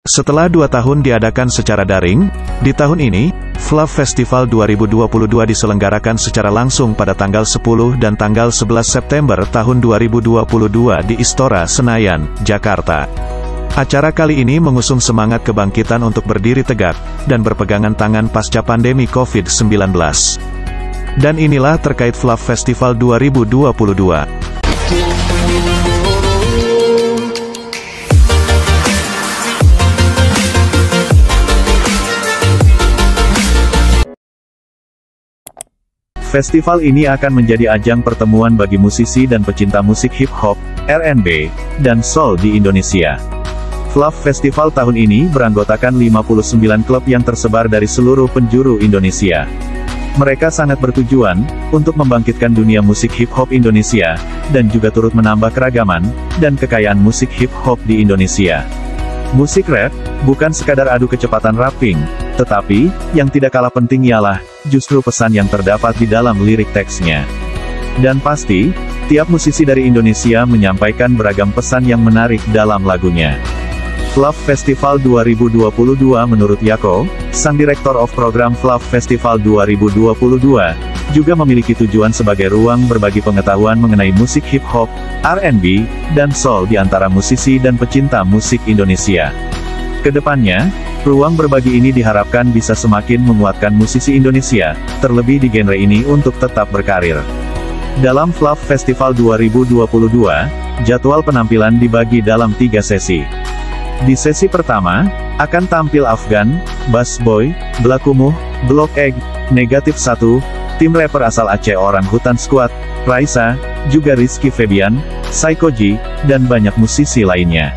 Setelah 2 tahun diadakan secara daring, di tahun ini, Fluff Festival 2022 diselenggarakan secara langsung pada tanggal 10 dan tanggal 11 September tahun 2022 di Istora Senayan, Jakarta. Acara kali ini mengusung semangat kebangkitan untuk berdiri tegak, dan berpegangan tangan pasca pandemi COVID-19. Dan inilah terkait Fluff Festival 2022. Festival ini akan menjadi ajang pertemuan bagi musisi dan pecinta musik hip-hop, R&B, dan soul di Indonesia. Fluff Festival tahun ini beranggotakan 59 klub yang tersebar dari seluruh penjuru Indonesia. Mereka sangat bertujuan untuk membangkitkan dunia musik hip-hop Indonesia, dan juga turut menambah keragaman dan kekayaan musik hip-hop di Indonesia. Musik rap bukan sekadar adu kecepatan rapping, tetapi yang tidak kalah penting ialah justru pesan yang terdapat di dalam lirik teksnya. Dan pasti, tiap musisi dari Indonesia menyampaikan beragam pesan yang menarik dalam lagunya. Fluff Festival 2022 menurut Yako, sang Direktur of Program Fluff Festival 2022, juga memiliki tujuan sebagai ruang berbagi pengetahuan mengenai musik hip-hop, R&B, dan soul di antara musisi dan pecinta musik Indonesia. Kedepannya, ruang berbagi ini diharapkan bisa semakin menguatkan musisi Indonesia, terlebih di genre ini untuk tetap berkarir. Dalam Fluff Festival 2022, jadwal penampilan dibagi dalam 3 sesi. Di sesi pertama, akan tampil Afgan, Bass Boy, Blakumuh, Block Egg, Negatif 1, tim rapper asal Aceh Orang Hutan Squad, Raisa, juga Rizky Febian, Psycho G, dan banyak musisi lainnya.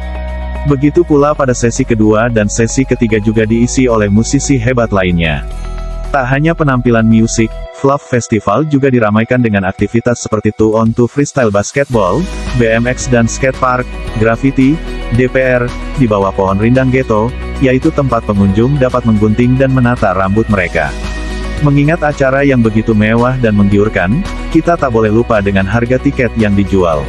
Begitu pula pada sesi kedua dan sesi ketiga juga diisi oleh musisi hebat lainnya. Tak hanya penampilan musik, Fluff Festival juga diramaikan dengan aktivitas seperti 2-on-2 freestyle basketball, BMX dan skatepark, graffiti, DPR, di bawah pohon rindang ghetto, yaitu tempat pengunjung dapat menggunting dan menata rambut mereka. Mengingat acara yang begitu mewah dan menggiurkan, kita tak boleh lupa dengan harga tiket yang dijual.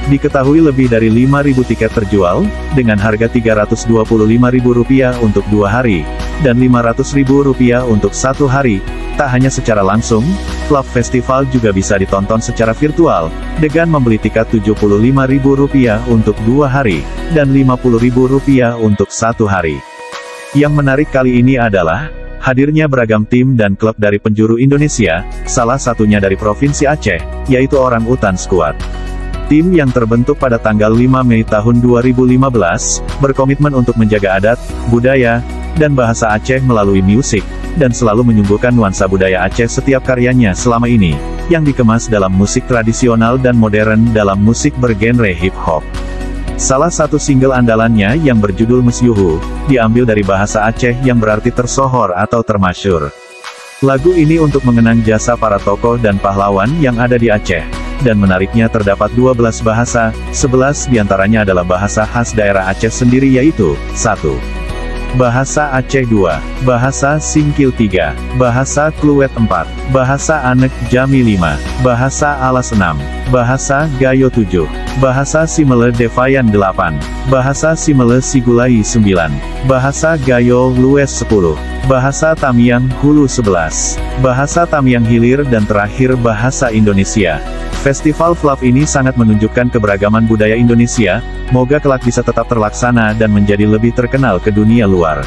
Diketahui lebih dari 5.000 tiket terjual, dengan harga Rp325.000 untuk 2 hari, dan Rp500.000 untuk 1 hari. Tak hanya secara langsung, Fluff Festival juga bisa ditonton secara virtual, dengan membeli tiket Rp75.000 untuk 2 hari, dan Rp50.000 untuk 1 hari. Yang menarik kali ini adalah hadirnya beragam tim dan klub dari penjuru Indonesia, salah satunya dari Provinsi Aceh, yaitu Orang Utan Squad. Tim yang terbentuk pada tanggal 5 Mei tahun 2015, berkomitmen untuk menjaga adat, budaya, dan bahasa Aceh melalui musik, dan selalu menyuguhkan nuansa budaya Aceh setiap karyanya selama ini, yang dikemas dalam musik tradisional dan modern dalam musik bergenre hip-hop. Salah satu single andalannya yang berjudul Mesyuhu, diambil dari bahasa Aceh yang berarti tersohor atau termasyur. Lagu ini untuk mengenang jasa para tokoh dan pahlawan yang ada di Aceh. Dan menariknya terdapat 12 bahasa, 11 diantaranya adalah bahasa khas daerah Aceh sendiri yaitu, 1. Bahasa Aceh 2, Bahasa Singkil 3, Bahasa Kluwet 4, Bahasa Anek Jami 5, Bahasa Alas 6, Bahasa Gayo 7, Bahasa Simele Devayan 8, Bahasa Simele Sigulai 9, Bahasa Gayo Lues 10, Bahasa Tamiang Hulu 11, Bahasa Tamiang Hilir dan terakhir Bahasa Indonesia. Festival Fluff ini sangat menunjukkan keberagaman budaya Indonesia, moga kelak bisa tetap terlaksana dan menjadi lebih terkenal ke dunia luar.